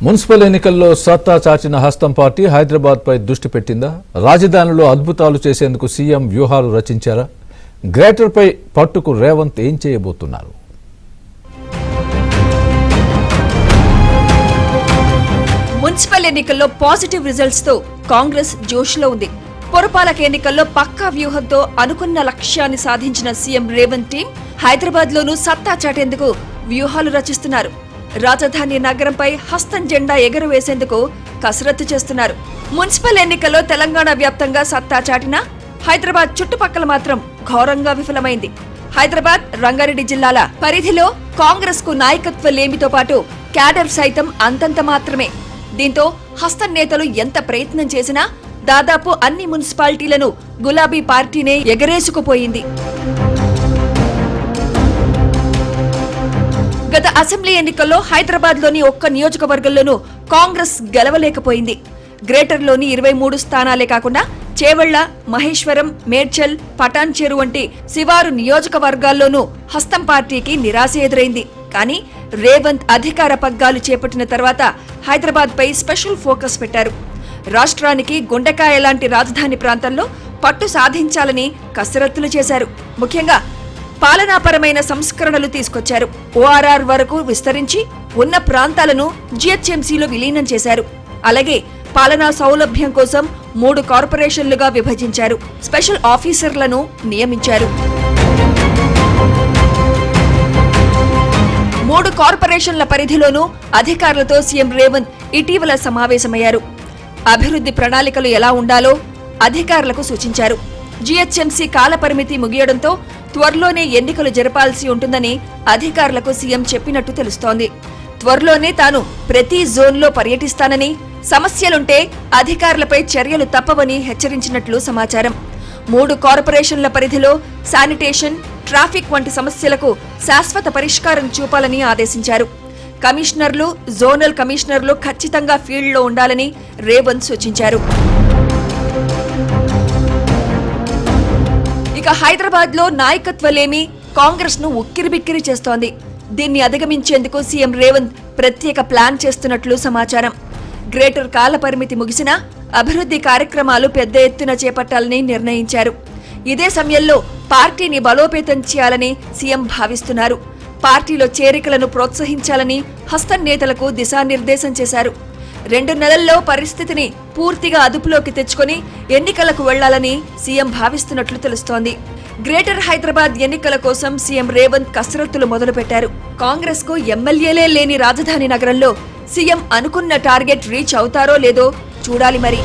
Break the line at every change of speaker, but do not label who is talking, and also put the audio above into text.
Municipal ఎన్నికల్లో సత్తా చాచిన హస్తం పార్టీ హైదరాబాద్పై దృష్టి పెట్టిందా? రాజధానిలో అద్భుతాలు చేసేందుకు సీఎం వ్యూహాలు రచించారా? గ్రేటర్పై పట్టుకు రేవంత్ ఏం చేయబోతున్నారు?
మున్సిపల్ ఎన్నికల్లో పాజిటివ్ రిజల్ట్స్ తో కాంగ్రెస్ జోష్లో ఉంది. పురపాలక ఎన్నికల్లో పక్కా వ్యూహంతో అనుకున్న లక్ష్యాన్ని సాధించిన సీఎం రేవంత్ టీం హైదరాబాద్ లోనూ సత్తా చాటేందుకు వ్యూహాలు రచిస్తున్నారు. రాజధాని నగరంపై హస్తం జెండా ఎగురవేసేందుకు కసరత్తు చేస్తున్నారు. మున్సిపల్ ఎన్నికల్లో తెలంగాణ వ్యాప్తంగా సత్తా చాటినా హైదరాబాద్ చుట్టుపక్కల మాత్రం ఘోరంగా విఫలమైంది. హైదరాబాద్, రంగారెడ్డి జిల్లాల పరిధిలో కాంగ్రెస్ కు నాయకత్వ లేమితో పాటు క్యాడర్ సైతం అంతంత మాత్రమే. దీంతో హస్తం నేతలు ఎంత ప్రయత్నం చేసినా దాదాపు అన్ని మున్సిపాలిటీలను గులాబీ పార్టీనే ఎగరేసుకుపోయింది. గత అసెంబ్లీ ఎన్నికల్లో హైదరాబాద్ లోని ఒక్క నియోజకవర్గంలోనూ కాంగ్రెస్ గెలవలేకపోయింది. గ్రేటర్లోని 23 స్థానాలే కాకుండా చేవెళ్ల, మహేశ్వరం, మేడ్చల్, పటాన్చేరు వంటి శివారు నియోజకవర్గాల్లోనూ హస్తం పార్టీకి నిరాశ ఎదురైంది. కానీ రేవంత్ అధికార పగ్గాలు చేపట్టిన తర్వాత హైదరాబాద్ పై స్పెషల్ ఫోకస్ పెట్టారు. రాష్ట్రానికి గుండెకాయ లాంటి రాజధాని ప్రాంతంలో పట్టు సాధించాలని కసరత్తులు చేశారు. ముఖ్యంగా పాలనాపరమైన సంస్కరణలు తీసుకొచ్చారు. ఓఆర్ఆర్ వరకు విస్తరించి ఉన్న ప్రాంతాలను జీహెచ్ఎంసీలో విలీనం చేశారు. అలాగే పాలనా సౌలభ్యం కోసం 3 కార్పొరేషన్లుగా విభజించారు. స్పెషల్ ఆఫీసర్లను నియమించారు. 3 కార్పొరేషన్ల పరిధిలోనూ అధికారులతో సీఎం రేవంత్ ఇటీవల సమావేశమయ్యారు. అభివృద్ధి ప్రణాళికలు ఎలా ఉండాలో అధికారులకు సూచించారు. జీహెచ్ఎంసీ కాలపరిమితి ముగియడంతో త్వరలోనే ఎన్నికలు జరపాల్సి ఉంటుందని అధికారులకు సీఎం చెప్పినట్టు తెలుస్తోంది. త్వరలోనే తాను ప్రతి జోన్లో పర్యటిస్తానని, సమస్యలుంటే అధికారులపై చర్యలు తప్పవని హెచ్చరించినట్లు సమాచారం. 3 కార్పొరేషన్ల పరిధిలో శానిటేషన్, ట్రాఫిక్ వంటి సమస్యలకు శాశ్వత పరిష్కారం చూపాలని ఆదేశించారు. కమిషనర్లు, జోనల్ కమిషనర్లు ఖచ్చితంగా ఫీల్డ్లో ఉండాలని రేవంత్ సూచించారు. ఇక హైదరాబాద్ లో నాయకత్వలేమి కాంగ్రెస్ ను ఉక్కిరిబిక్కిరి చేస్తోంది. దీన్ని అధిగమించేందుకు సీఎం రేవంత్ ప్రత్యేక ప్లాన్ చేస్తున్నట్లు సమాచారం. గ్రేటర్ కాల పరిమితి ముగిసినా అభివృద్ధి కార్యక్రమాలు పెద్ద ఎత్తున చేపట్టాలని నిర్ణయించారు. ఇదే సమయంలో పార్టీని బలోపేతం చేయాలని సీఎం భావిస్తున్నారు. పార్టీలో చేరికలను ప్రోత్సహించాలని హస్తం నేతలకు దిశానిర్దేశం చేశారు. 2 నెలల్లో పరిస్థితిని పూర్తిగా అదుపులోకి తెచ్చుకొని ఎన్నికలకు వెళ్లాలని సీఎం భావిస్తున్నట్లు తెలుస్తోంది. గ్రేటర్ హైదరాబాద్ ఎన్నికల కోసం సీఎం రేవంత్ కసరత్తులు మొదలుపెట్టారు. కాంగ్రెస్ కు ఎమ్మెల్యేలే లేని రాజధాని నగరంలో సీఎం అనుకున్న టార్గెట్ రీచ్ అవుతారో లేదో చూడాలి మరి.